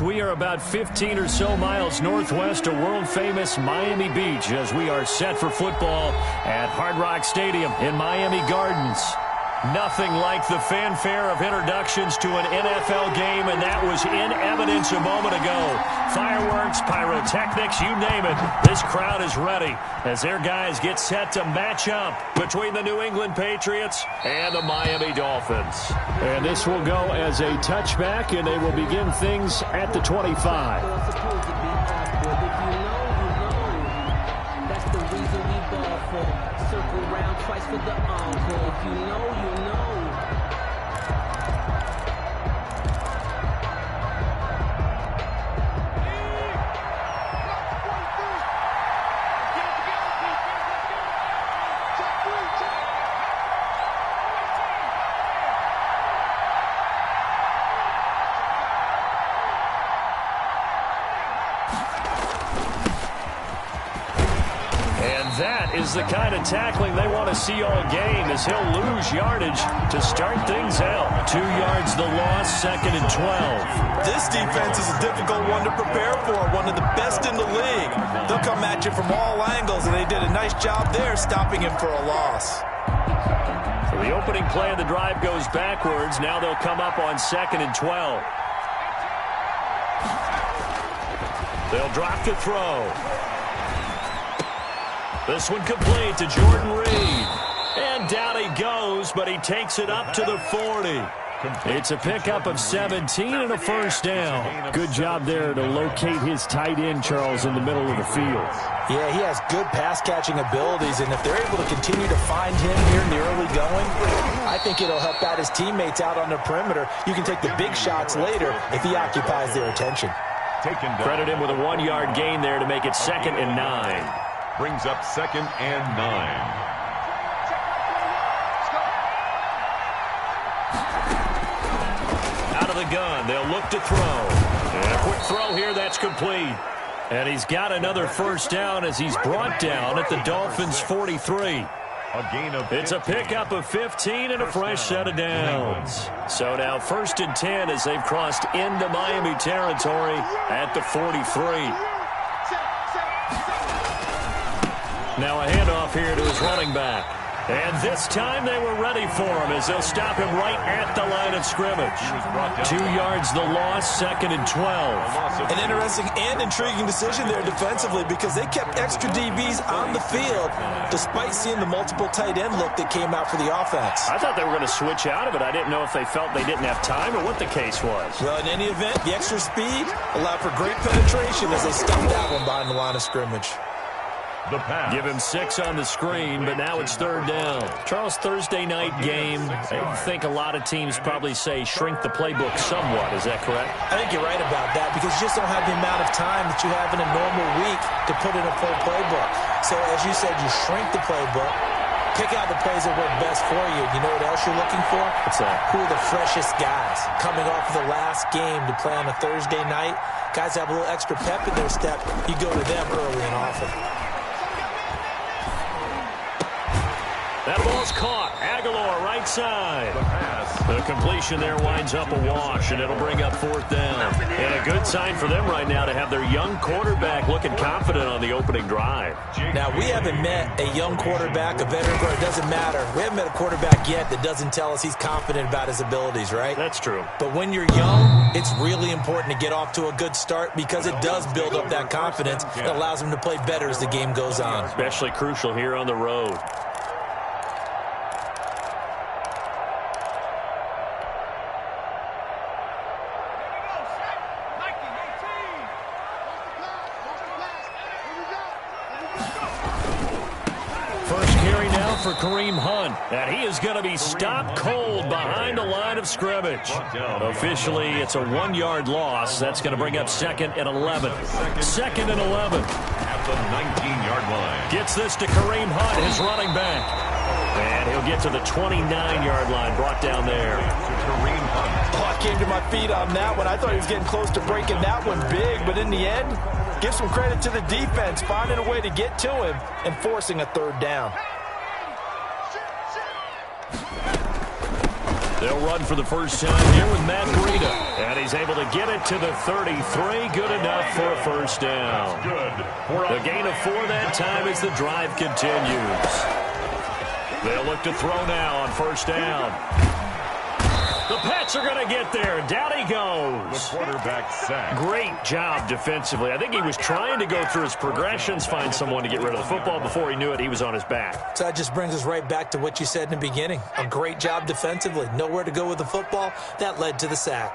We are about 15 or so miles northwest of world-famous Miami Beach as we are set for football at Hard Rock Stadium in Miami Gardens. Nothing like the fanfare of introductions to an NFL game, and that was in evidence a moment ago. Fireworks, pyrotechnics, you name it. This crowd is ready as their guys get set to match up between the New England Patriots and the Miami Dolphins. And this will go as a touchback, and they will begin things at the 25. That's the reason we ball for. Circle round twice for the encore. If you know, you know. That is the kind of tackling they want to see all game as he'll lose yardage to start things out. 2 yards the loss, 2nd and 12. This defense is a difficult one to prepare for, one of the best in the league. They'll come at you from all angles, and they did a nice job there stopping him for a loss. So the opening play of the drive goes backwards. Now they'll come up on 2nd and 12. They'll drop to throw. This one complete to Jordan Reed. And down he goes, but he takes it up to the 40. It's a pickup of 17 and a first down. Good job there to locate his tight end, Charles, in the middle of the field. Yeah, he has good pass-catching abilities, and if they're able to continue to find him here in the early going, I think it'll help out his teammates out on the perimeter. You can take the big shots later if he occupies their attention. Credit him with a 1-yard gain there to make it 2nd and 9. Brings up 2nd and 9. Out of the gun, they'll look to throw. And a quick throw here, that's complete. And he's got another first down as he's brought down at the Dolphins' 43. It's a pickup of 15 and a fresh set of downs. So now 1st and 10 as they've crossed into Miami territory at the 43. Now a handoff here to his running back. And this time they were ready for him as they'll stop him right at the line of scrimmage. 2 yards the loss, 2nd and 12. An interesting and intriguing decision there defensively because they kept extra DBs on the field despite seeing the multiple tight end look that came out for the offense. I thought they were going to switch out of it. I didn't know if they felt they didn't have time or what the case was. Well, in any event, the extra speed allowed for great penetration as they stuffed that one behind the line of scrimmage. Give him 6 on the screen, but now it's 3rd down. Charles, Thursday night game. I think a lot of teams probably say shrink the playbook somewhat. Is that correct? I think you're right about that because you just don't have the amount of time that you have in a normal week to put in a full playbook. So as you said, you shrink the playbook, pick out the plays that work best for you. You know what else you're looking for? What's that? Who are the freshest guys coming off of the last game to play on a Thursday night? Guys have a little extra pep in their step. You go to them early and often. That ball's caught. Aguilar, right side. The completion there winds up a wash, and it'll bring up 4th down. And a good sign for them right now to have their young quarterback looking confident on the opening drive. Now, we haven't met a young quarterback, a veteran, or it doesn't matter. We haven't met a quarterback yet that doesn't tell us he's confident about his abilities, right? That's true. But when you're young, it's really important to get off to a good start because it does build up that confidence. It allows him to play better as the game goes on. Especially crucial here on the road. For Kareem Hunt, and he is going to be stopped cold behind the line of scrimmage. Officially, it's a 1-yard loss. That's going to bring up 2nd and 11. 2nd and 11. At the 19-yard line. Gets this to Kareem Hunt, his running back. And he'll get to the 29-yard line, brought down there. Kareem Hunt. Oh, I came to my feet on that one. I thought he was getting close to breaking that one big, but in the end, give some credit to the defense, finding a way to get to him and forcing a 3rd down. They'll run for the first time here with Matt Breida. And he's able to get it to the 33. Good enough for a first down. The gain of 4 that time as the drive continues. They'll look to throw now on first down. The Pats are going to get there. Down he goes. The quarterback sack. Great job defensively. I think he was trying to go through his progressions, find someone to get rid of the football. Before he knew it, he was on his back. So that just brings us right back to what you said in the beginning. A great job defensively. Nowhere to go with the football. That led to the sack.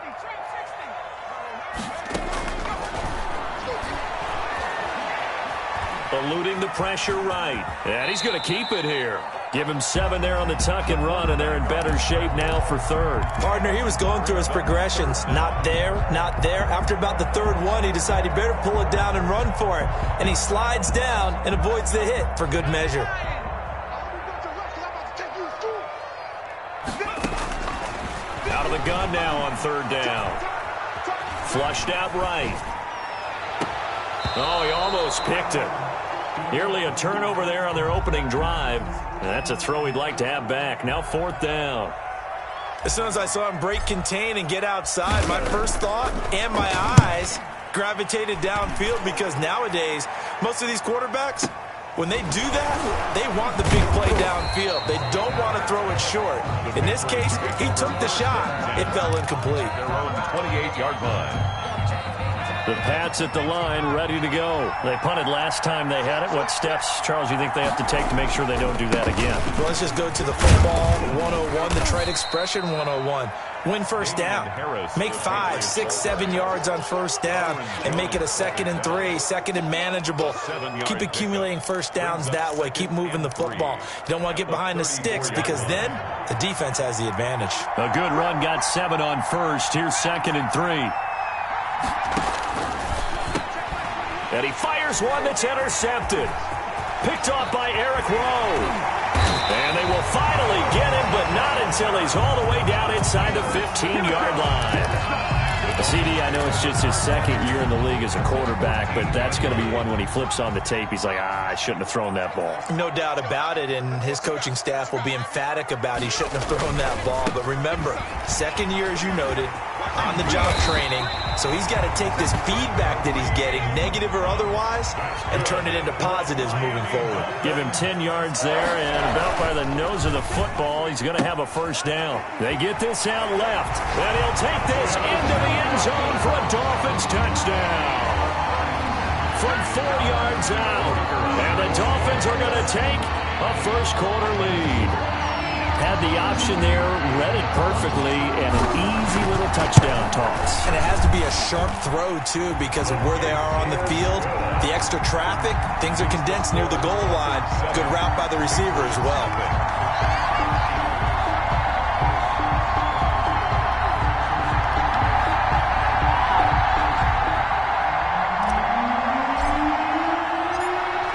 Eluding the pressure right. And he's going to keep it here. Give him 7 there on the tuck and run, and they're in better shape now for third. Partner, he was going through his progressions. Not there, not there. After about the third one, he decided he better pull it down and run for it. And he slides down and avoids the hit for good measure. Out of the gun now on third down. Flushed out right. Oh, he almost picked it. Nearly a turnover there on their opening drive. And that's a throw he'd like to have back. Now fourth down. As soon as I saw him break contain and get outside, my first thought and my eyes gravitated downfield, because nowadays, most of these quarterbacks, when they do that, they want the big play downfield. They don't want to throw it short. In this case, he took the shot. It fell incomplete. Their own 28-yard line. The Pats at the line, ready to go. They punted last time they had it. What steps, Charles, do you think they have to take to make sure they don't do that again? Well, let's just go to the football 101, the trade expression 101. Win first down. Make 5, 6, 7 yards on first down and make it a 2nd and 3, 2nd and manageable. Keep accumulating first downs that way. Keep moving the football. You don't want to get behind the sticks, because then the defense has the advantage. A good run, got 7 on first. Here's 2nd and 3. And he fires one that's intercepted. Picked off by Eric Rowe. And they will finally get him, but not until he's all the way down inside the 15-yard line. CD, I know it's just his 2nd year in the league as a quarterback, but that's going to be one when he flips on the tape, he's like, I shouldn't have thrown that ball. No doubt about it, and his coaching staff will be emphatic about he shouldn't have thrown that ball. But remember, 2nd year, as you noted, on-the-job training, so he's got to take this feedback that he's getting, negative or otherwise, and turn it into positives moving forward. Give him 10 yards there, and about by the nose of the football, he's going to have a first down. They get this out left, and he'll take this into the end zone for a Dolphins touchdown. From 4 yards out, and the Dolphins are going to take a first-quarter lead. Had the option there, read it perfectly, and an easy little touchdown toss. And it has to be a sharp throw, too, because of where they are on the field. The extra traffic, things are condensed near the goal line. Good route by the receiver as well.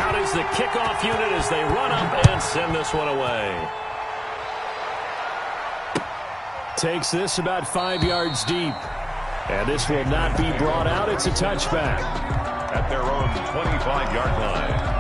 Out is the kickoff unit as they run up and send this one away. Takes this about 5 yards deep. And this will not be brought out. It's a touchback. At their own 25-yard line.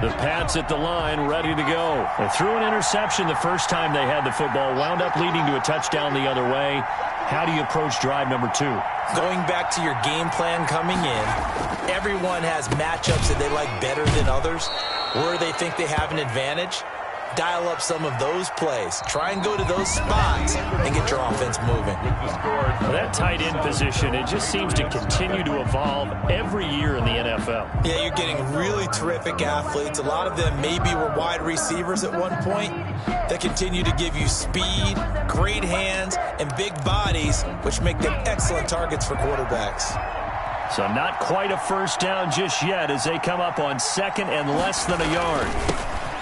The Pats at the line, ready to go. They threw an interception the first time they had the football, wound up leading to a touchdown the other way. How do you approach drive number 2? Going back to your game plan coming in, everyone has matchups that they like better than others, where they think they have an advantage. Dial up some of those plays. Try and go to those spots and get your offense moving. That tight end position, it just seems to continue to evolve every year in the NFL. Yeah, you're getting really terrific athletes. A lot of them maybe were wide receivers at one point that continue to give you speed, great hands, and big bodies, which make them excellent targets for quarterbacks. So not quite a first down just yet as they come up on 2nd and less than a yard.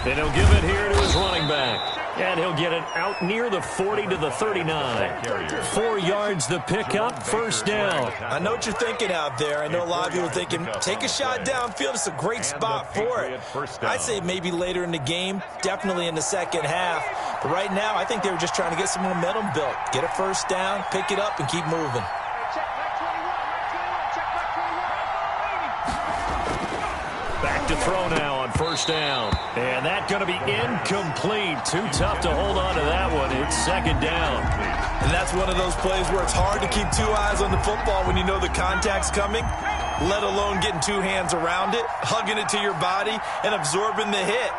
And he'll give it here to his running back. And he'll get it out near the 40 to the 39. 4 yards the pickup, first down. I know what you're thinking out there. I know a lot of you are thinking, take a shot downfield. It's a great spot for it. I'd say maybe later in the game, definitely in the second half. But right now, I think they were just trying to get some momentum built. Get a first down, pick it up, and keep moving. Back to throw now on first down. And that's going to be incomplete. Too tough to hold on to that one. It's second down. And that's one of those plays where it's hard to keep 2 eyes on the football when you know the contact's coming, let alone getting 2 hands around it, hugging it to your body, and absorbing the hit,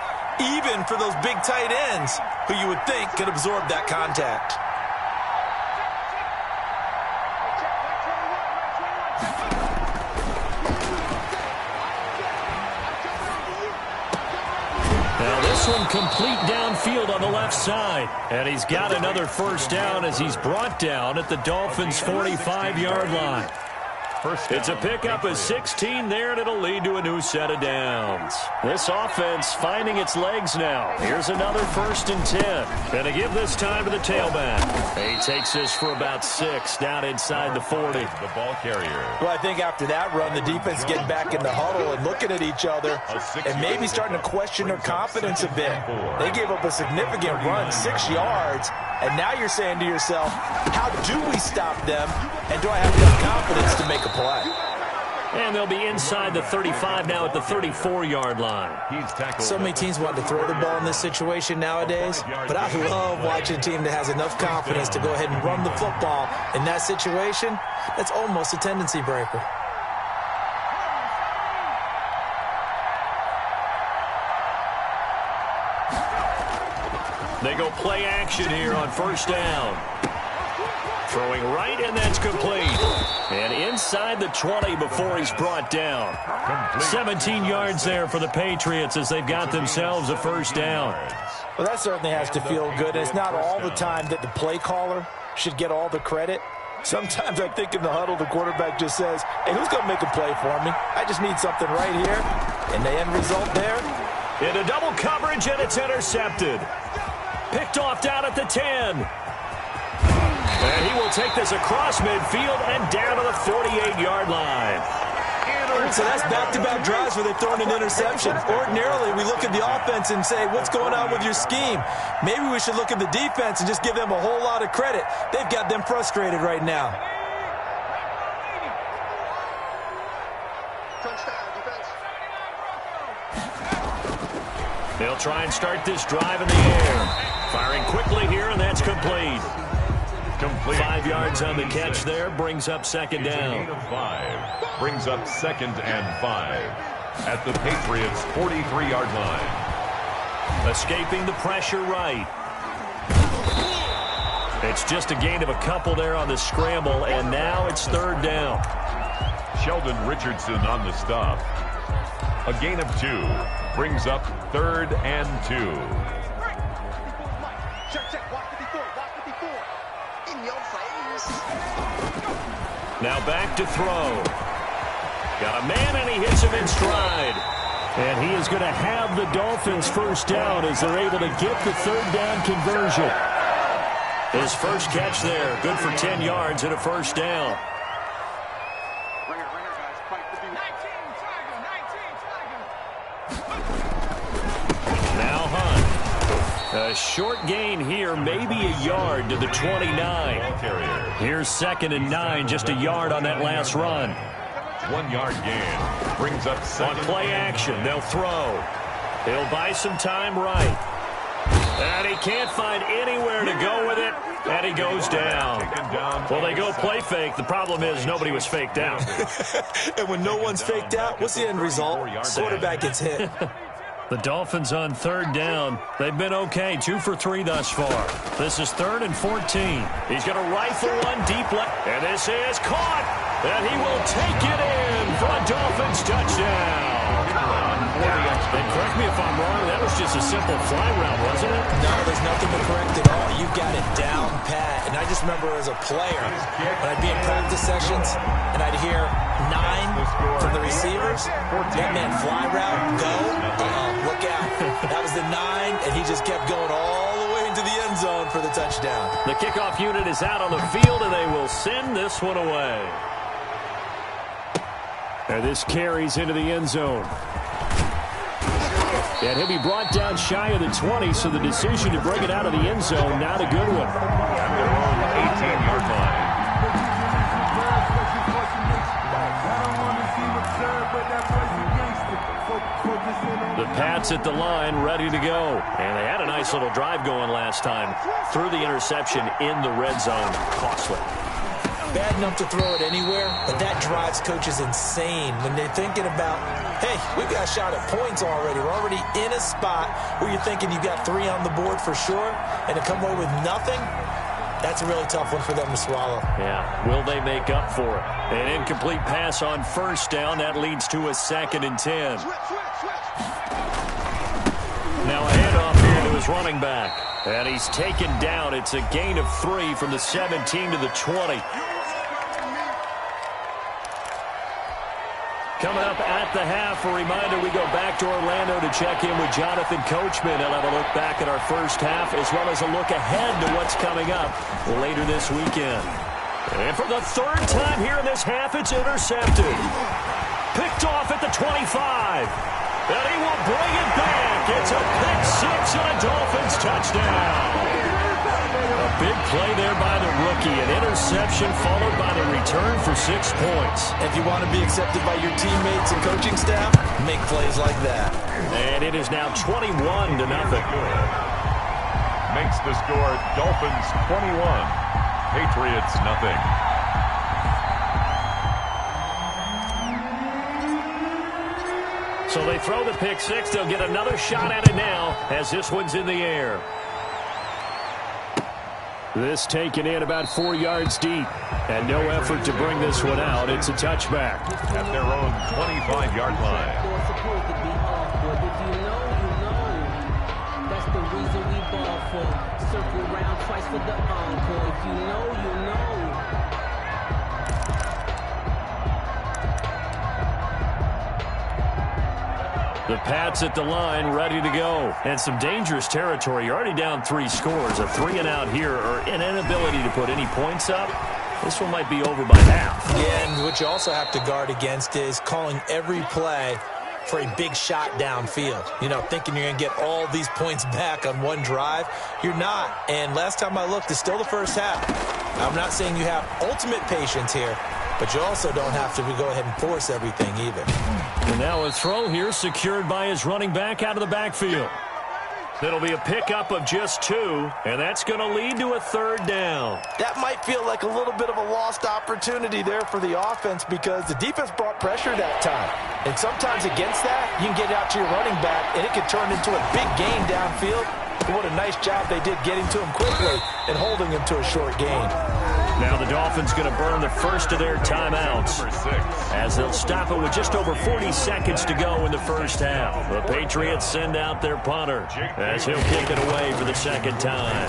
even for those big tight ends who you would think could absorb that contact. Now this one complete downfield on the left side. And he's got another first down as he's brought down at the Dolphins' 45-yard line. It's a pickup of 16 there, and it'll lead to a new set of downs. This offense finding its legs now. Here's another 1st and 10. Gonna give this time to the tailback. He takes this for about 6 down inside the 40. The ball carrier. Well, I think after that run, the defense getting back in the huddle and looking at each other and maybe starting to question their confidence a bit. They gave up a significant run, 6 yards, and now you're saying to yourself, how do we stop them, and do I have enough confidence to make a play? And they'll be inside the 35 now at the 34-yard line. So many teams want to throw the ball in this situation nowadays, but I love watching a team that has enough confidence to go ahead and run the football. In that situation, that's almost a tendency breaker. They go play action here on first down. Throwing right, and that's complete. And inside the 20 before he's brought down. 17 yards there for the Patriots as they've got themselves a first down. Well, that certainly has to feel good. It's not all the time that the play caller should get all the credit. Sometimes I think in the huddle, the quarterback just says, hey, who's going to make a play for me? I just need something right here. And the end result there? Into double coverage, and it's intercepted. Picked off down at the 10. And he will take this across midfield and down to the 48-yard line. So that's back-to-back drives where they've thrown an interception. Ordinarily, we look at the offense and say, what's going on with your scheme? Maybe we should look at the defense and just give them a whole lot of credit. They've got them frustrated right now. They'll try and start this drive in the air. Firing quickly here, and that's complete. 5 yards on the catch there, brings up second down. 5. Brings up 2nd and 5 at the Patriots' 43-yard line. Escaping the pressure right. It's just a gain of a couple there on the scramble, and now it's 3rd down. Sheldon Richardson on the stop. A gain of 2 brings up 3rd and 2. Now back to throw. Got a man, and he hits him in stride. And he is going to have the Dolphins first down as they're able to get the 3rd down conversion. His first catch there, good for 10 yards and a first down. Now Hunt. A short gain here, maybe a yard to the 29. Here's 2nd and 9, just a yard on that last run. 1 yard gain brings up 2nd. On play action, they'll throw. He'll buy some time right. And he can't find anywhere to go with it, and he goes down. Well, they go play fake. The problem is nobody was faked out. And when no one's faked out, what's the end result? Quarterback gets hit. The Dolphins on 3rd down. They've been okay, 2 for 3 thus far. This is 3rd and 14. He's going to rifle one deep left. And this is caught. And he will take it in for a Dolphins touchdown. And correct me if I'm wrong, that was just a simple fly route, wasn't it? No, there's nothing to correct at all. You've got it down pat. And I just remember as a player, when I'd be in practice sessions, and I'd hear 9 from the receivers. That meant fly route, go. Look out. That was the 9, and he just kept going all the way into the end zone for the touchdown. The kickoff unit is out on the field, and they will send this one away. And this carries into the end zone. And he'll be brought down shy of the 20, so the decision to bring it out of the end zone, not a good one. At their own 18-yard line. The Pats at the line, ready to go. And they had a nice little drive going last time. Threw the interception in the red zone. Costly. Bad enough to throw it anywhere, but that drives coaches insane when they're thinking about, hey, we've got a shot at points already. We're already in a spot where you're thinking you've got 3 on the board for sure, and to come away with nothing, that's a really tough one for them to swallow. Yeah, will they make up for it? An incomplete pass on first down. That leads to a 2nd and 10. Now a handoff here to his running back. And he's taken down. It's a gain of 3 from the 17 to the 20. Coming up at the half, a reminder, we go back to Orlando to check in with Jonathan Coachman. He'll have a look back at our first half as well as a look ahead to what's coming up later this weekend. And for the 3rd time here in this half, it's intercepted. Picked off at the 25. And he will bring it back. It's a pick 6 and a Dolphins touchdown. A big play there by the rookie. An interception followed by the return for 6 points. If you want to be accepted by your teammates and coaching staff, make plays like that. And it is now 21-0. Makes the score Dolphins 21, Patriots nothing. So they throw the pick 6. They'll get another shot at it now as this one's in the air. This taken in about 4 yards deep. And no effort to bring this one out. It's a touchback. At their own 25-yard line. If you know, you know. That's the reason we ball for. Circle round twice for the encore. If you know, you know. The Pats at the line, ready to go. And some dangerous territory. You're already down 3 scores. A 3-and-out here, or an inability to put any points up. This one might be over by half. Yeah, and what you also have to guard against is calling every play for a big shot downfield. You know, thinking you're going to get all these points back on one drive. You're not. And last time I looked, it's still the first half. I'm not saying you have ultimate patience here, but you also don't have to go ahead and force everything either. And now a throw here secured by his running back out of the backfield. It'll be a pickup of just 2, and that's going to lead to a 3rd down. That might feel like a little bit of a lost opportunity there for the offense because the defense brought pressure that time. And sometimes against that, you can get out to your running back, and it can turn into a big gain downfield. But what a nice job they did getting to him quickly and holding him to a short gain. Now the Dolphins going to burn the first of their timeouts as they'll stop it with just over 40 seconds to go in the first half. The Patriots send out their punter as he'll kick it away for the 2nd time.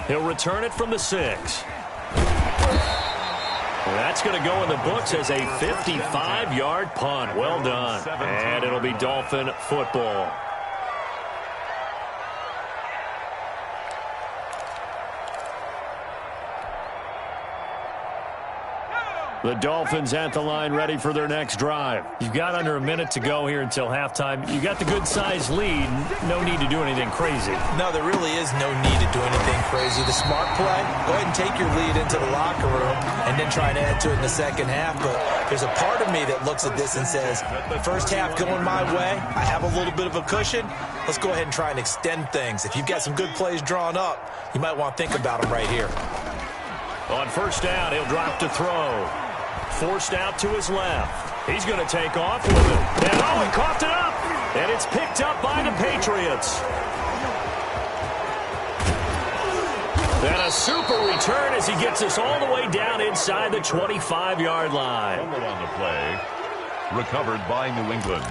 He'll return it from the 6. That's going to go in the books as a 55-yard punt. Well done. And it'll be Dolphin football. The Dolphins at the line ready for their next drive. You've got under a minute to go here until halftime. You got the good-sized lead. No need to do anything crazy. No, there really is no need to do anything crazy. The smart play, go ahead and take your lead into the locker room and then try and add to it in the second half. But there's a part of me that looks at this and says, first half going my way, I have a little bit of a cushion. Let's go ahead and try and extend things. If you've got some good plays drawn up, you might want to think about them right here. On first down, he'll drop to throw. Forced out to his left. He's going to take off with it. And oh, he coughed it up. And it's picked up by the Patriots. And a super return as he gets us all the way down inside the 25-yard line. Fumble on the play. Recovered by New England.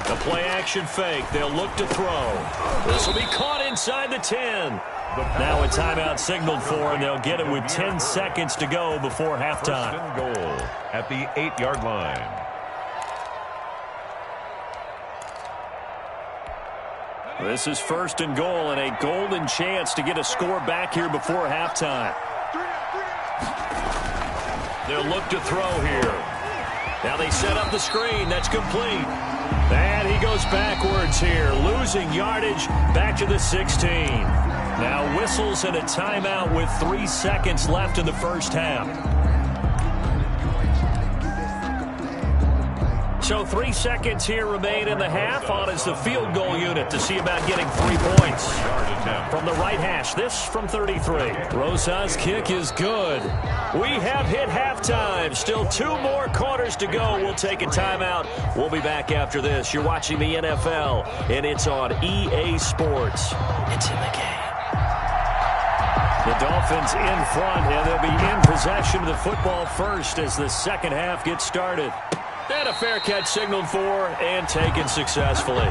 A play-action fake. They'll look to throw. This will be caught inside the 10. Now a timeout signaled for, and they'll get it with 10 seconds to go before halftime. First and goal at the 8-yard line. This is first and goal, and a golden chance to get a score back here before halftime. They'll look to throw here. Now they set up the screen. That's complete. And he goes backwards here, losing yardage back to the 16. Now whistles and a timeout with 3 seconds left in the first half. So 3 seconds here remain in the half. On is the field goal unit to see about getting 3 points. From the right hash, this from 33. Rosa's kick is good. We have hit halftime. Still 2 more quarters to go. We'll take a timeout. We'll be back after this. You're watching the NFL, and it's on EA Sports. It's in the game. The Dolphins in front, and they'll be in possession of the football first as the second half gets started. And a fair catch signaled for and taken successfully.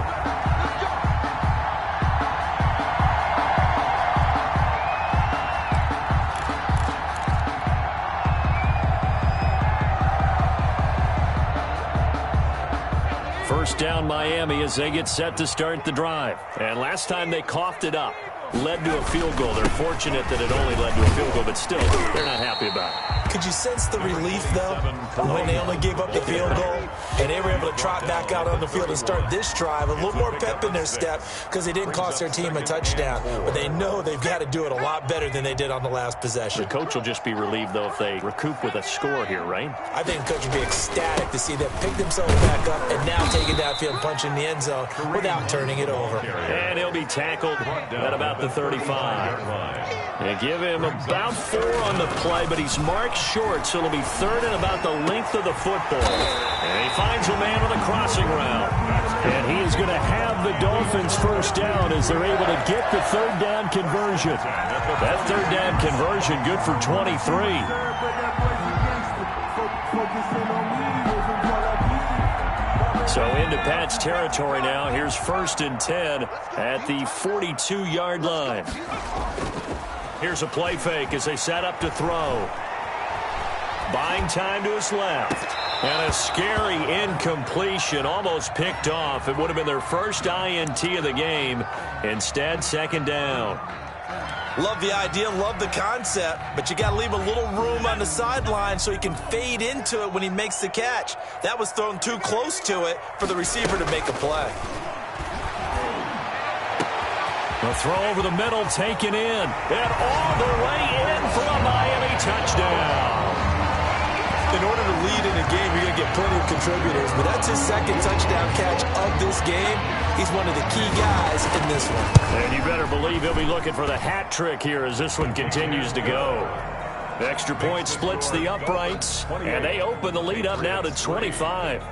First down Miami as they get set to start the drive. And last time they coughed it up, led to a field goal. They're fortunate that it only led to a field goal, but still, they're not happy about it. Could you sense the relief, though, when they only gave up the field goal and they were able to trot back out on the field and start this drive? A little more pep in their step because they didn't cost their team a touchdown. But they know they've got to do it a lot better than they did on the last possession. The coach will just be relieved, though, if they recoup with a score here, right? I think the coach would be ecstatic to see them pick themselves back up and now take it downfield, punch in the end zone without turning it over. And he'll be tackled at about the 35. They give him about 4 on the play, but he's marked short, so it'll be third and about the length of the football. And he finds a man on the crossing route. And he is going to have the Dolphins first down as they're able to get the third down conversion. That third down conversion good for 23. So into Pat's territory now. Here's first and 10 at the 42-yard line. Here's a play fake as they set up to throw. Buying time to his left. And a scary incompletion, almost picked off. It would have been their first INT of the game. Instead, second down. Love the idea, love the concept, but you got to leave a little room on the sideline so he can fade into it when he makes the catch. That was thrown too close to it for the receiver to make a play. The throw over the middle, taken in, and all the way in for a Miami touchdown. In order to lead in a game, you're going to get plenty of contributors, but that's his second touchdown catch of this game. He's one of the key guys in this one. And you better believe he'll be looking for the hat trick here as this one continues to go. The extra point splits the uprights, and they open the lead up now to 25.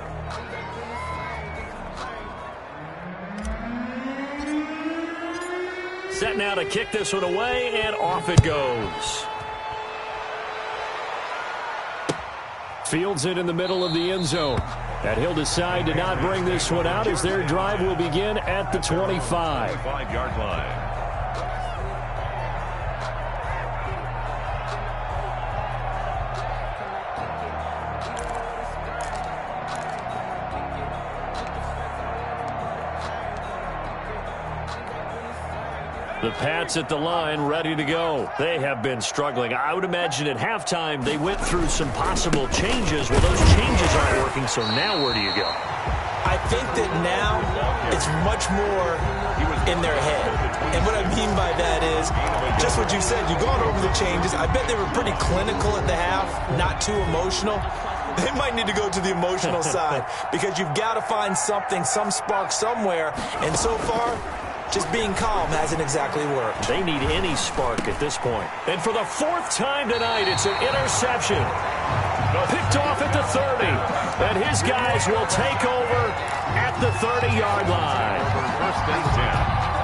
Set now to kick this one away, and off it goes. Fields it in the middle of the end zone. And he'll decide to not bring this one out as their drive will begin at the 25. 5-yard line. The Pats at the line, ready to go. They have been struggling. I would imagine at halftime they went through some possible changes. Well, those changes aren't working, so now where do you go? I think that now it's much more in their head. And what I mean by that is just what you said. You've gone over the changes. I bet they were pretty clinical at the half, not too emotional. They might need to go to the emotional side because you've got to find something, some spark somewhere. And so far, just being calm hasn't exactly worked. They need any spark at this point. And for the 4th time tonight, it's an interception. Picked off at the 30. And his guys will take over at the 30-yard line. First and 10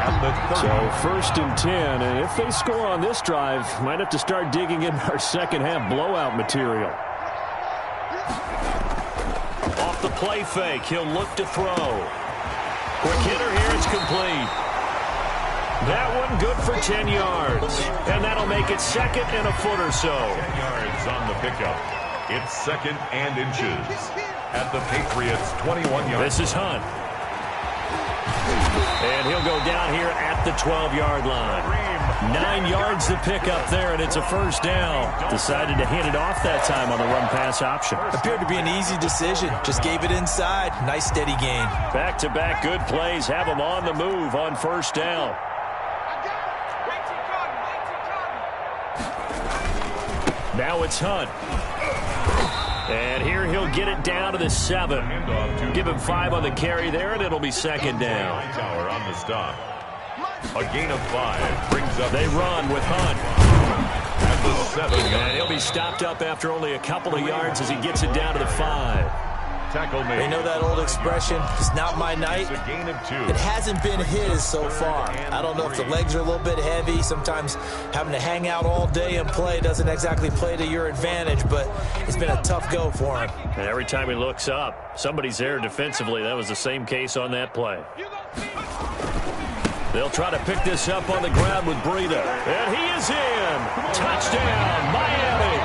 at the 30. So 1st and 10. And if they score on this drive, might have to start digging in our second half blowout material. Off the play fake, he'll look to throw. Quick hitter here. It's complete. That one good for 10 yards. And that'll make it second and a foot or so. 10 yards on the pickup. It's second and inches at the Patriots' 21-yard. This is Hunt. And he'll go down here at the 12-yard line. 9 yards to pick up there, and it's a first down. Decided to hand it off that time on the run-pass option. Appeared to be an easy decision. Just gave it inside. Nice steady gain. Back-to-back good plays have them on the move on first down. Now it's Hunt. And here he'll get it down to the 7. Give him 5 on the carry there, and it'll be second down. Tower on the stop. A gain of 5 brings up. They run with Hunt. At the 7. And he'll be stopped up after only a couple of yards as he gets it down to the 5. Tackle made. They know that old expression, it's not my night. It's a gain of 2. It hasn't been his so far. I don't know if the legs are a little bit heavy. Sometimes having to hang out all day and play doesn't exactly play to your advantage, but it's been a tough go for him. And every time he looks up, somebody's there defensively. That was the same case on that play. They'll try to pick this up on the ground with Breida. And he is in. Touchdown, Miami.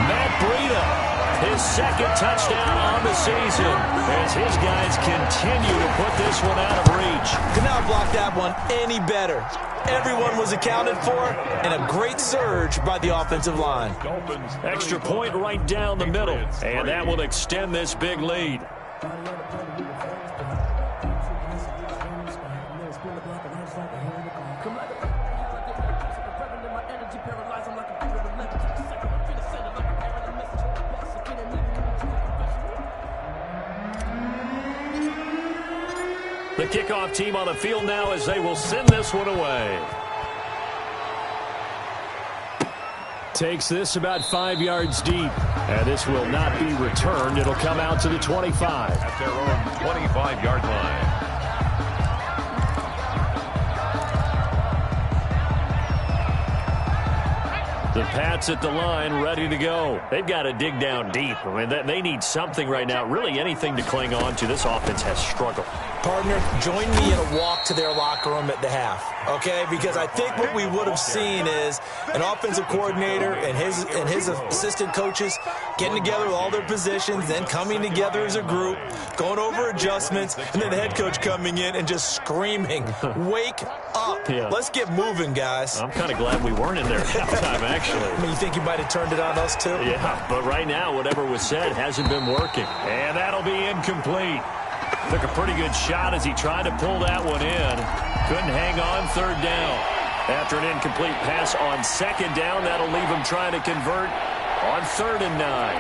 Matt Breida, his second touchdown on the season as his guys continue to put this one out of reach. Could not block that one any better. Everyone was accounted for, and a great surge by the offensive line. Extra point right down the middle, and that will extend this big lead. The kickoff team on the field now as they will send this one away. Takes this about 5 yards deep. And this will not be returned. It'll come out to the 25. At their own 25-yard line. The Pats at the line, ready to go. They've got to dig down deep. I mean, they need something right now, really anything to cling on to. This offense has struggled. Partner, join me in a walk to their locker room at the half, okay? Because I think what we would have seen is an offensive coordinator and his assistant coaches getting together with all their positions, then coming together as a group, going over adjustments, and then the head coach coming in and just screaming, wake up. Yeah. Let's get moving, guys. I'm kind of glad we weren't in there at halftime, actually. I mean, you think you might have turned it on us, too? Yeah, but right now, whatever was said hasn't been working. And that'll be incomplete. Took a pretty good shot as he tried to pull that one in. Couldn't hang on third down. After an incomplete pass on second down, that'll leave him trying to convert on 3rd and 9.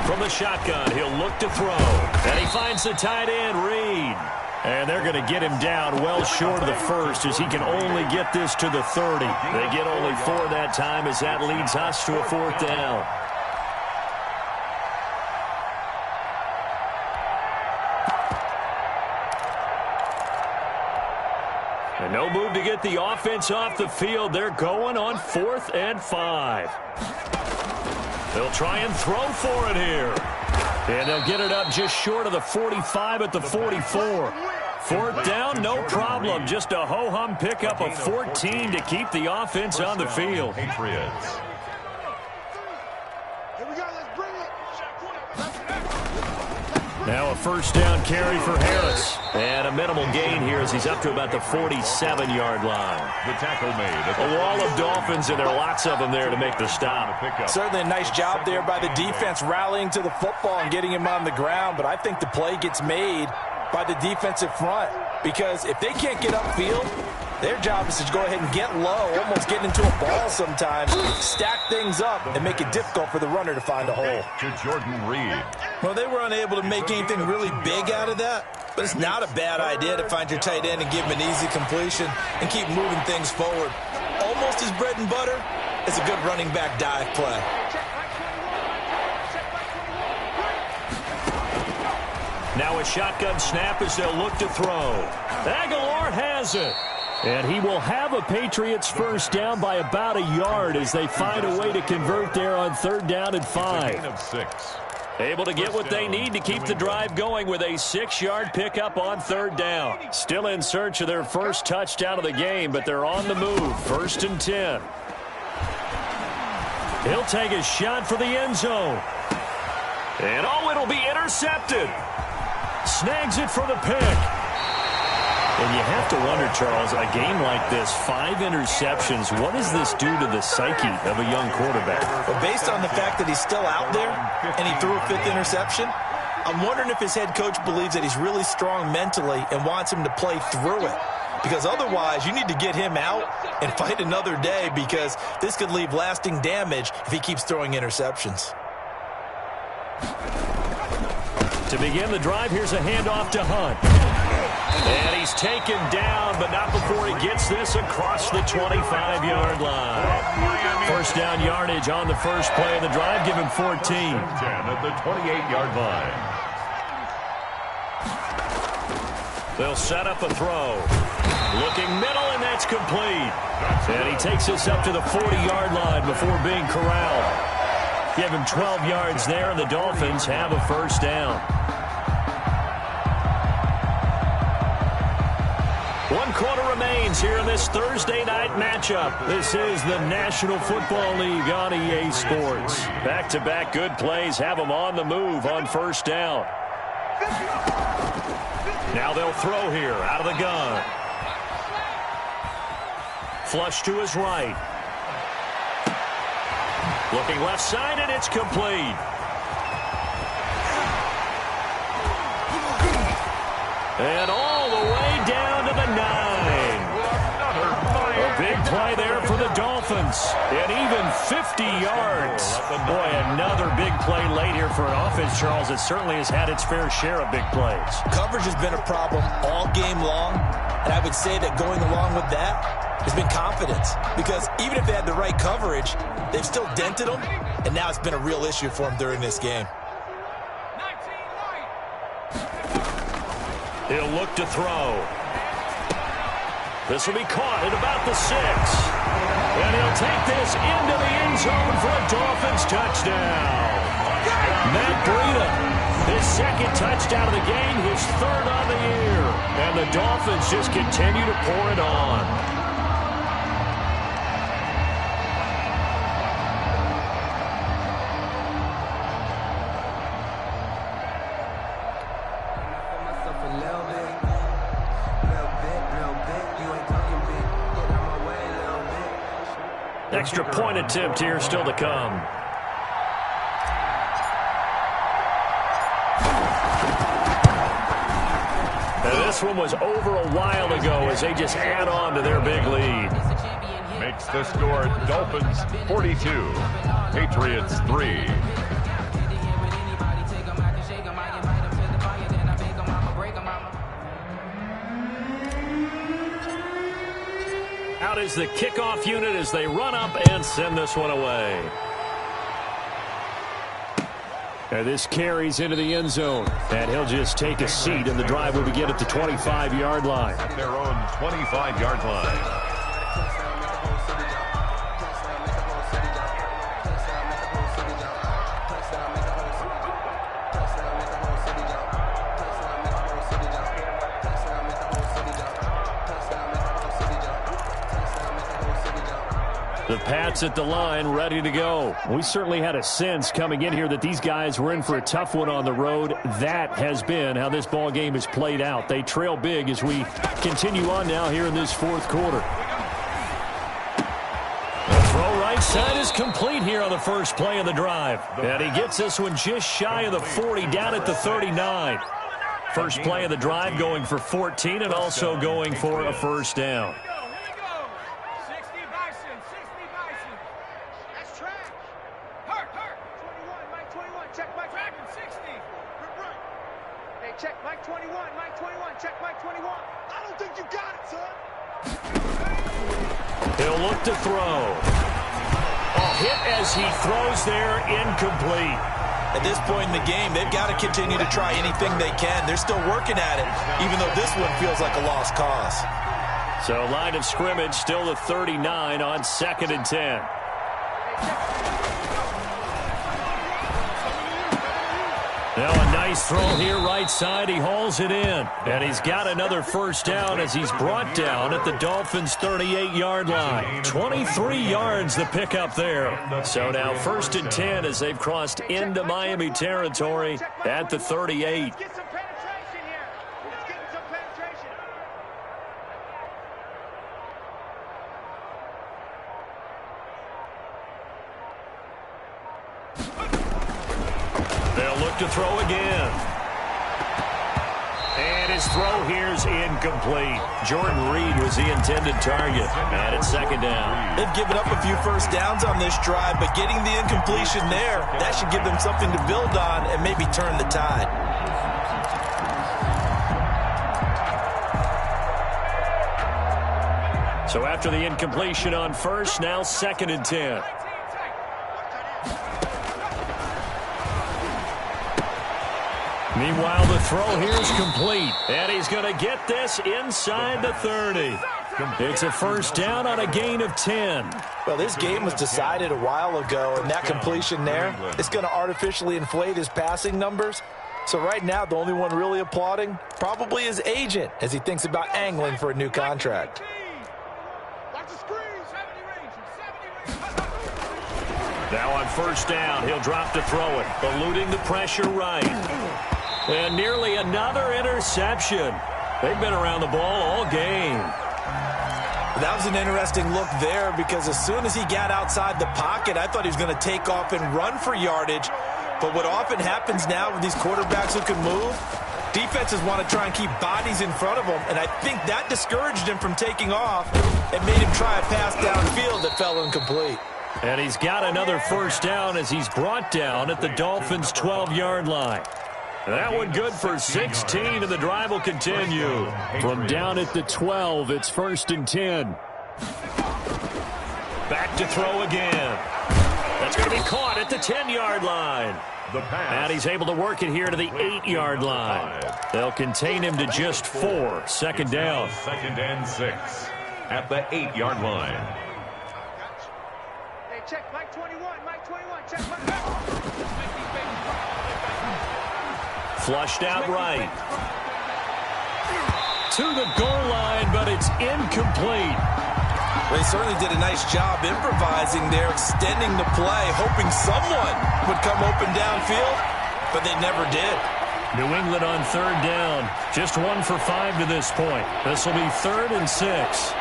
From the shotgun, he'll look to throw. And he finds the tight end, Reed. And they're going to get him down well short of the first as he can only get this to the 30. They get only 4 that time as that leads us to a 4th down. And no move to get the offense off the field. They're going on 4th and 5. They'll try and throw for it here. And they'll get it up just short of the 45 at the 44. 4th down, no problem. Just a ho-hum pickup of 14 to keep the offense on the field. Patriots. Now a first down carry for Harris. And a minimal gain here as he's up to about the 47-yard line. The tackle made. A wall of Dolphins, and there are lots of them there to make the stop. Certainly a nice job there by the defense rallying to the football and getting him on the ground, but I think the play gets made by the defensive front because if they can't get upfield, their job is to go ahead and get low, almost getting into a ball sometimes, stack things up, and make it difficult for the runner to find a hole. To Jordan Reed. Well, they were unable to make anything really big out of that, but it's not a bad idea to find your tight end and give him an easy completion and keep moving things forward. Almost as bread and butter as a good running back dive play. Now a shotgun snap as they'll look to throw. Aguilar has it. And he will have a Patriots first down by about a yard as they find a way to convert there on 3rd down and 5. Gain of 6. Able to get what they need to keep the drive going with a 6-yard pickup on 3rd down. Still in search of their first touchdown of the game, but they're on the move. 1st and 10. He'll take a shot for the end zone. And it'll be intercepted. Snags it for the pick. And you have to wonder, Charles, a game like this, 5 interceptions, what does this do to the psyche of a young quarterback? Well, based on the fact that he's still out there and he threw a 5th interception, I'm wondering if his head coach believes that he's really strong mentally and wants him to play through it. Because otherwise, you need to get him out and fight another day, because this could leave lasting damage if he keeps throwing interceptions. To begin the drive, here's a handoff to Hunt. And he's taken down, but not before he gets this across the 25-yard line. 1st down yardage on the first play of the drive, give him 14. 10 at the 28-yard line. They'll set up a throw. Looking middle, and that's complete. And he takes this up to the 40-yard line before being corralled. Give him 12 yards there, and the Dolphins have a 1st down. 1 quarter remains here in this Thursday night matchup. This is the National Football League on EA Sports. Back-to-back good plays have them on the move on 1st down. Now they'll throw here out of the gun. Flush to his right. Looking left side, and it's complete. And all the way down to the 9. A big play there for the Dolphins. And even 50 yards. Boy, another big play late here for an offense, Charles, that certainly has had its fair share of big plays. Coverage has been a problem all game long, and I would say that going along with that has been confidence. Because even if they had the right coverage, they've still dented them, and now it's been a real issue for them during this game. He'll look to throw. This will be caught at about the 6. And he'll take this into the end zone for a Dolphins touchdown. Matt Breida, his 2nd touchdown of the game, his 3rd on the year. And the Dolphins just continue to pour it on. Extra point attempt here still to come. And this one was over a while ago as they just add on to their big lead. Makes the score Dolphins 42, Patriots 3. Out is the kickoff unit as they run up and send this one away. And this carries into the end zone. And he'll just take a seat, and the drive will begin at the 25-yard line. At their own 25-yard line. The Pats at the line, ready to go. We certainly had a sense coming in here that these guys were in for a tough one on the road. That has been how this ball game has played out. They trail big as we continue on now here in this 4th quarter. The throw right side is complete here on the first play of the drive. And he gets this one just shy of the 40, down at the 39. First play of the drive going for 14 and also going for a 1st down. He'll look to throw. A hit as he throws there, incomplete. At this point in the game, they've got to continue to try anything they can. They're still working at it, even though this one feels like a lost cause. So line of scrimmage still the 39 on 2nd and 10. Now a nice throw here right side. He hauls it in. And he's got another first down as he's brought down at the Dolphins' 38-yard line. 23 yards the pickup there. So now 1st and 10 as they've crossed into Miami territory at the 38. To throw again. And his throw here's incomplete. Jordan Reed was the intended target. And it's 2nd down. They've given up a few first downs on this drive, but getting the incompletion there, that should give them something to build on and maybe turn the tide. So after the incompletion on first, now 2nd and 10. Meanwhile, the throw here is complete. And he's going to get this inside the 30. It's a first down on a gain of 10. Well, this game was decided a while ago, and that completion there is going to artificially inflate his passing numbers. So right now, the only one really applauding probably his agent as he thinks about angling for a new contract. Now on first down, he'll drop to throw it, eluding the pressure right. And nearly another interception. They've been around the ball all game. That was an interesting look there because as soon as he got outside the pocket, I thought he was going to take off and run for yardage. But what often happens now with these quarterbacks who can move, defenses want to try and keep bodies in front of them, and I think that discouraged him from taking off and made him try a pass downfield that fell incomplete. And he's got another first down as he's brought down at the Dolphins' 12-yard line. That one good for 16, and the drive will continue. From down at the 12, it's 1st and 10. Back to throw again. That's going to be caught at the 10-yard line. And he's able to work it here to the 8-yard line. They'll contain him to just 4. 2nd down. 2nd and 6 at the 8-yard line. Hey, check Mike 21. Mike 21. Check Mike. Flushed out right. To the goal line, but it's incomplete. They certainly did a nice job improvising there, extending the play, hoping someone would come open downfield, but they never did. New England on 3rd down. Just 1 for 5 to this point. This will be 3rd and 6.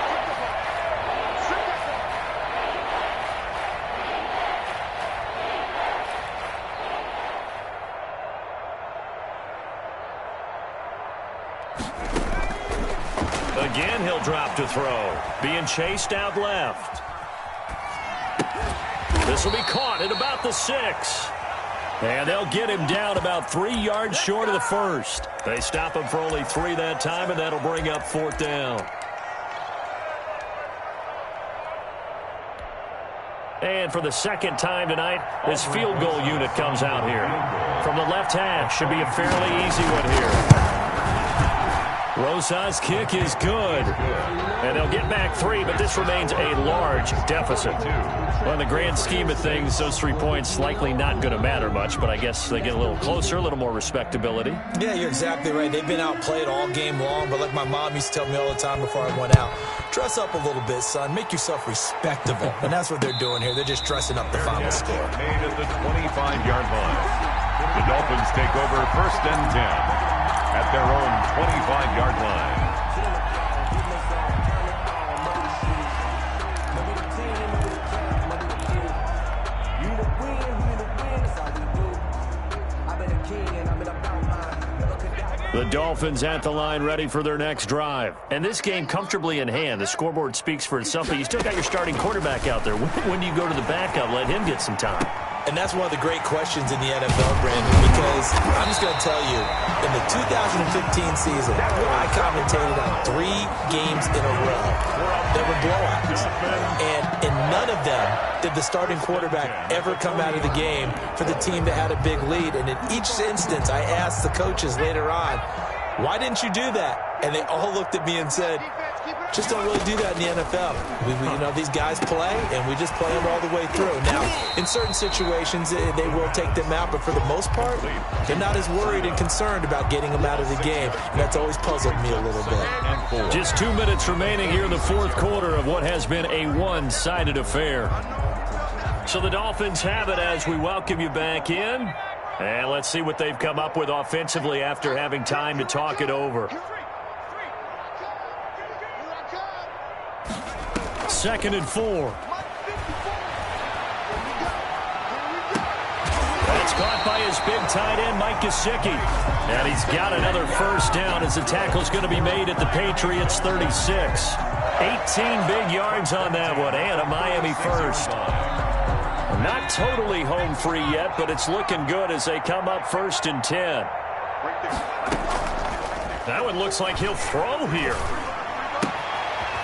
Again, he'll drop to throw. Being chased out left. This will be caught at about the 6. And they'll get him down about 3 yards short of the first. They stop him for only 3 that time, and that'll bring up 4th down. And for the 2nd time tonight, this field goal unit comes out here. From the left hash, should be a fairly easy one here. Rosa's kick is good. And they'll get back 3, but this remains a large deficit. Well, in the grand scheme of things, those 3 points likely not going to matter much, but I guess they get a little closer, a little more respectability. Yeah, you're exactly right. They've been outplayed all game long, but like my mom used to tell me all the time before I went out, dress up a little bit, son. Make yourself respectable. And that's what they're doing here. They're just dressing up the final score. Made at the 25-yard line. The Dolphins take over 1st and 10 at their own 25-yard line. The Dolphins at the line, ready for their next drive. And this game comfortably in hand. The scoreboard speaks for itself, but you still got your starting quarterback out there. When do you go to the backup? Let him get some time. And that's one of the great questions in the NFL, Brandon, because I'm just going to tell you, in the 2015 season, I commentated on 3 games in a row that were blowouts. And in none of them did the starting quarterback ever come out of the game for the team that had a big lead. And in each instance, I asked the coaches later on, why didn't you do that? And they all looked at me and said, just don't really do that in the NFL. You know, these guys play, and we just play them all the way through. Now, in certain situations, they will take them out, but for the most part, they're not as worried and concerned about getting them out of the game, and that's always puzzled me a little bit. Just 2 minutes remaining here in the fourth quarter of what has been a one-sided affair. So the Dolphins have it as we welcome you back in. And let's see what they've come up with offensively after having time to talk it over. 2nd and 4. That's caught by his big tight end, Mike Gesicki. And he's got another first down as the tackle's going to be made at the Patriots 36. 18 big yards on that one, and a Miami first. Not totally home free yet, but it's looking good as they come up 1st and 10. That one looks like he'll throw here.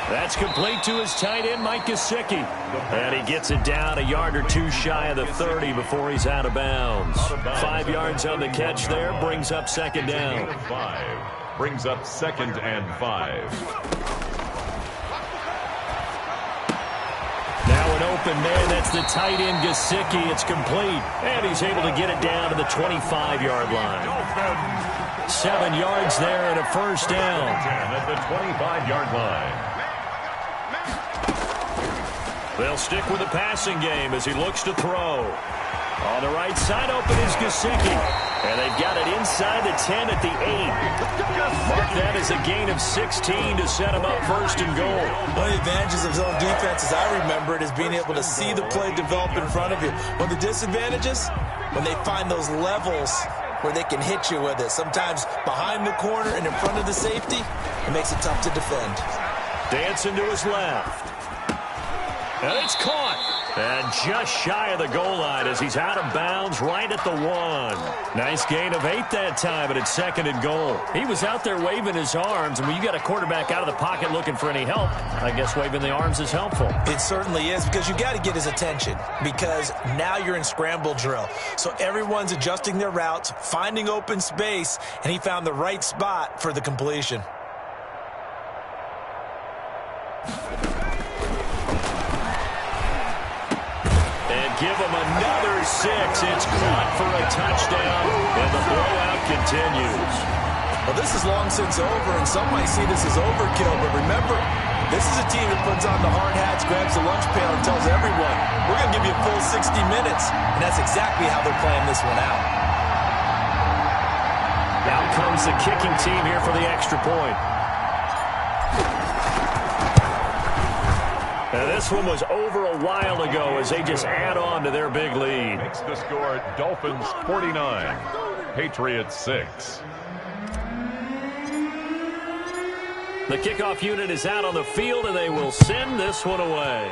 That's complete to his tight end, Mike Gesicki. And he gets it down a yard or two shy of the 30 before he's out of bounds. 5 yards on the catch there, brings up 2nd down. Brings up 2nd and 5. Now an open man, that's the tight end Gesicki. It's complete, and he's able to get it down to the 25-yard line. 7 yards there and a first down. At the 25-yard line. They'll stick with the passing game as he looks to throw. On the right side, open is Gesicki. And they've got it inside the 10 at the 8. Mark that as a gain of 16 to set him up 1st and goal. One of the advantages of zone defense, as I remember it, is being able to see the play develop in front of you. One of the disadvantages, when they find those levels where they can hit you with it. Sometimes behind the corner and in front of the safety, it makes it tough to defend. Dancing to his left. And it's caught. And just shy of the goal line as he's out of bounds right at the 1. Nice gain of 8 that time, but it's 2nd and goal. He was out there waving his arms, and when you got a quarterback out of the pocket looking for any help, I guess waving the arms is helpful. It certainly is, because you got to get his attention, because now you're in scramble drill. So everyone's adjusting their routes, finding open space, and he found the right spot for the completion. Give him another 6. It's caught for a touchdown, and the blowout continues. Well, this is long since over, and some might see this as overkill, but remember, this is a team that puts on the hard hats, grabs the lunch pail, and tells everyone, we're going to give you a full 60 minutes, and that's exactly how they're playing this one out. Out comes the kicking team here for the extra point. And this one was over a while ago as they just add on to their big lead. Makes the score Dolphins 49, Patriots 6. The kickoff unit is out on the field, and they will send this one away.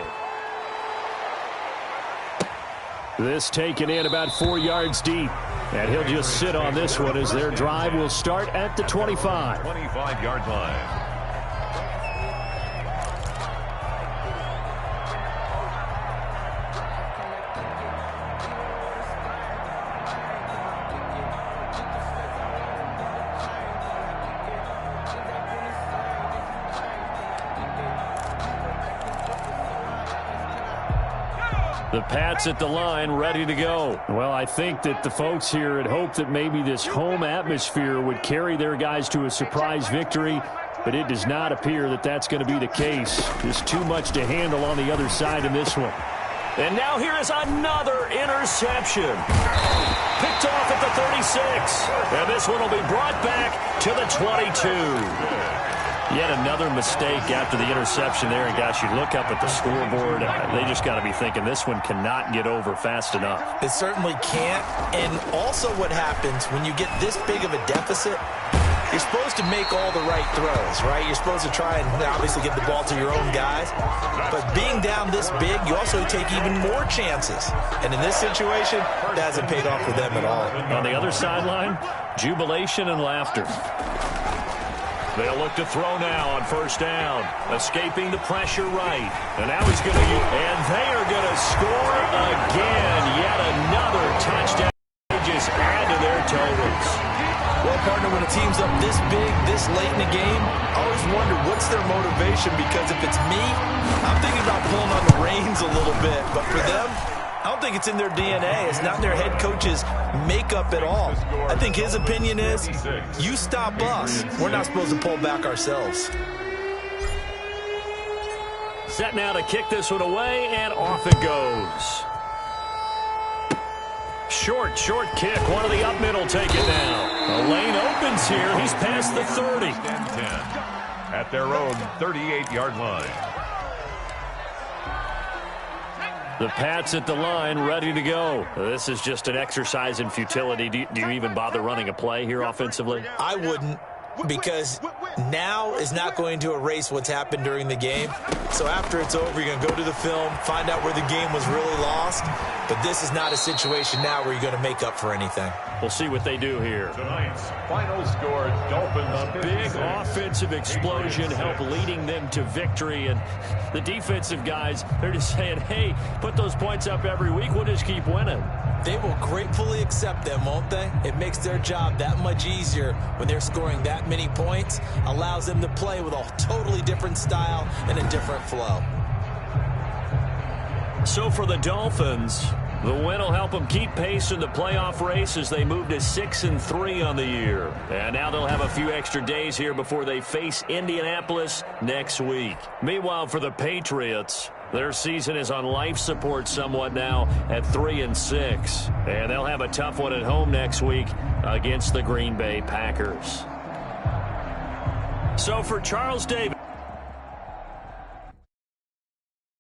This taken in about 4 yards deep. And he'll just sit on this one as their drive will start at the 25. 25-yard line. The Pats at the line, ready to go. Well, I think that the folks here had hoped that maybe this home atmosphere would carry their guys to a surprise victory, but it does not appear that that's going to be the case. Just too much to handle on the other side in this one. And now here is another interception. Picked off at the 36. And this one will be brought back to the 22. Yet another mistake after the interception there. And, gosh, you look up at the scoreboard. They just got to be thinking this one cannot get over fast enough. It certainly can't. And also what happens when you get this big of a deficit, you're supposed to make all the right throws, right? You're supposed to try and obviously get the ball to your own guys. But being down this big, you also take even more chances. And in this situation, that hasn't paid off for them at all. On the other sideline, jubilation and laughter. They'll look to throw now on first down. Escaping the pressure right. And now he's going to use, and they are going to score again. Yet another touchdown. They just add to their totals. Well, partner, when a team's up this big, this late in the game, I always wonder what's their motivation, because if it's me, I'm thinking about pulling on the reins a little bit. But for them, I don't think it's in their DNA. It's not in their head coach's makeup at all. I think his opinion is, you stop us, we're not supposed to pull back ourselves. Set now to kick this one away, and off it goes. Short kick. One of the up middle take it now. A lane opens here. He's past the 30. 10 at their own 38-yard line. The Pats at the line, ready to go. This is just an exercise in futility. Do you even bother running a play here offensively? I wouldn't, because now is not going to erase what's happened during the game. So after it's over, you're going to go to the film, find out where the game was really lost. But this is not a situation now where you're going to make up for anything. We'll see what they do here. Tonight's final score, Dolphins. A big offensive explosion helped leading them to victory. And the defensive guys, they're just saying, hey, put those points up every week. We'll just keep winning. They will gratefully accept them, won't they? It makes their job that much easier when they're scoring that many points. Allows them to play with a totally different style and a different flow. So for the Dolphins, the win will help them keep pace in the playoff race as they move to 6-3 on the year. And now they'll have a few extra days here before they face Indianapolis next week. Meanwhile, for the Patriots, their season is on life support somewhat now at 3-6. And they'll have a tough one at home next week against the Green Bay Packers. So for Charles Davis.